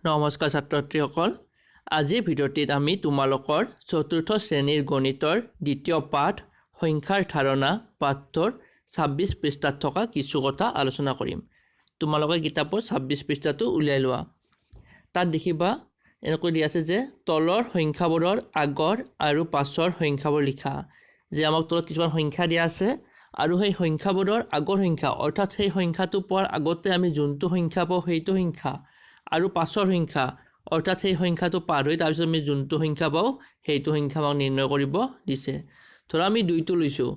নমস্কাৰ ছাত্ৰ-ছাত্ৰীসকল আজিৰ ভিডিঅ'টিত আমি তোমালোকৰ চতুৰ্থ শ্ৰেণীৰ গণিতৰ দ্বিতীয় পাঠ সংখ্যাৰ ধাৰণা পাঠৰ 26 পৃষ্ঠাত থকা কিছু কথা আলোচনা কৰিম। তোমালোকে কিতাপৰ 26 পৃষ্ঠাটো উলিয়াই লোৱা। তাত দেখিবা এনেকৈ দিয়া আছে যে তলৰ সংখ্যাবোৰৰ আগৰ আৰু পাছৰ সংখ্যাবোৰ লিখা। যে আমাক তলত কিছুমান সংখ্যা দিয়া আছে আৰু সেই সংখ্যাবোৰৰ আগৰ সংখ্যা অৰ্থাৎ সেই সংখ্যাটো পোৱাৰ আগতে আমি যোনটো সংখ্যা পাওঁ সেইটো সংখ্যা আৰু পাছৰ সংখ্যা অৰ্থাৎ সেই সংখ্যাটো পাৰ হৈ তাৰপিছত আমি যোনটো সংখ্যা পাওঁ সেইটো সংখ্যা আমাক নিৰ্ণয় কৰিব দিছে। ধৰা আমি 2টো লৈছোঁ,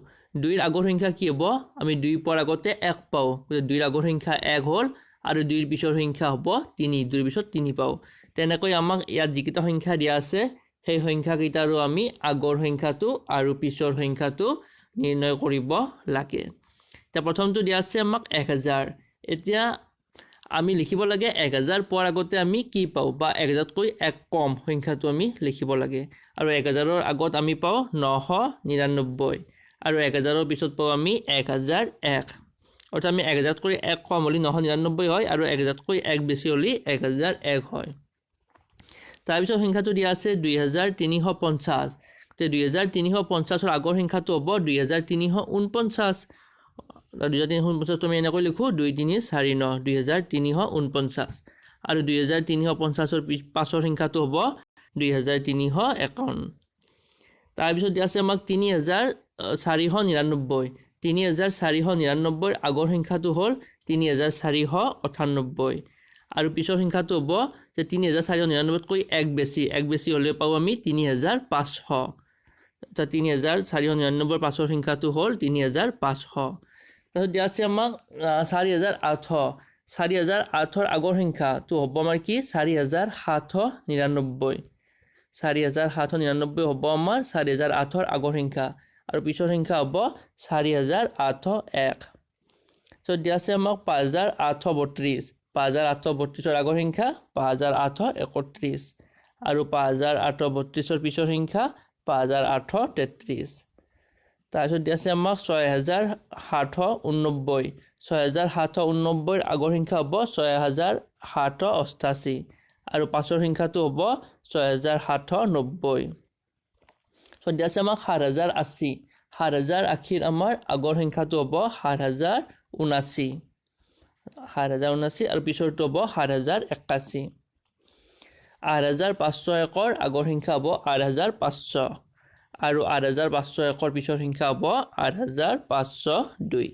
2ৰ আগৰ সংখ্যা কি হ'ব? আমি 2 পোৱাৰ আগতে 1 পাওঁ, 2ৰ আগৰ সংখ্যা 1 হ'ল আৰু 2ৰ পিছৰ সংখ্যা হ'ব 3, 2ৰ পিছত 3 পাওঁ। তেনেকৈ আমাক ইয়াত যিকেইটা সংখ্যা দিয়া আছে সেই সংখ্যাকেইটাৰো আমি আগৰ সংখ্যাটো আৰু পিছৰ সংখ্যাটো নিৰ্ণয় কৰিব লাগে। এতিয়া প্ৰথমটো দিয়া আছে আমাক 1000। এতিয়া আমি লিখিব লাগে 1000 পোৱাৰ আগতে আমি কি পাওঁ বা 1000তকৈ 1 কম সংখ্যাটো আমি লিখিব লাগে। আৰু 1000ৰ আগত আমি পাওঁ 999 আৰু 1000ৰ পিছত পাওঁ আমি 1001। অৰ্থাৎ আমি 1000তকৈ 1 কম হ'লে 999 হয় আৰু 1000তকৈ 1 বেছি হ'লে 1001 হয়। তাৰপিছত সংখ্যাটো দিয়া আছে 2350। 2350ৰ আগৰ সংখ্যাটো হ'ব 2349। 2349 আমি এনেকৈ লিখোঁ 2 3 4 9 2349 আৰু 2350ৰ পাছৰ সংখ্যাটো হ'ব 2351। তাৰপিছত দিয়া আছে আমাক 3499। 3499ৰ আগৰ সংখ্যাটো হ'ল 3498 আৰু পিছৰ সংখ্যাটো হ'ব যে 3499তকৈ 1 বেছি হ'লে পাওঁ আমি 3500। অৰ্থাৎ 3499ৰ পাছৰ সংখ্যাটো হ'ল 3500। তাৰপিছত দিয়া আছে আমাক 4008। 4008ৰ আগৰ সংখ্যাটো হ'ব আমাৰ কি 4799। 4799 হ'ব আমাৰ 4008ৰ আগৰ সংখ্যা আৰু পিছৰ সংখ্যা হ'ব 4801। তাৰপিছত দিয়া আছে আমাক 5832। 5832ৰ আগৰ সংখ্যা 5831 আৰু 5832ৰ পিছৰ সংখ্যা 5833। তাৰপিছত দিয়া আছে আমাক 6789। 6789ৰ আগৰ সংখ্যা হ'ব 6788 আৰু পাছৰ সংখ্যাটো হ'ব 6790। তাৰপিছত দিয়া আছে আমাক 7080। 7080ৰ আমাৰ আগৰ সংখ্যাটো হ'ব 7079। 7079 আৰু পিছৰটো হ'ব 7081। 8501ৰ আগৰ সংখ্যা হ'ব 8500 আৰু 8501ৰ পিছৰ সংখ্যা হ'ব 8502।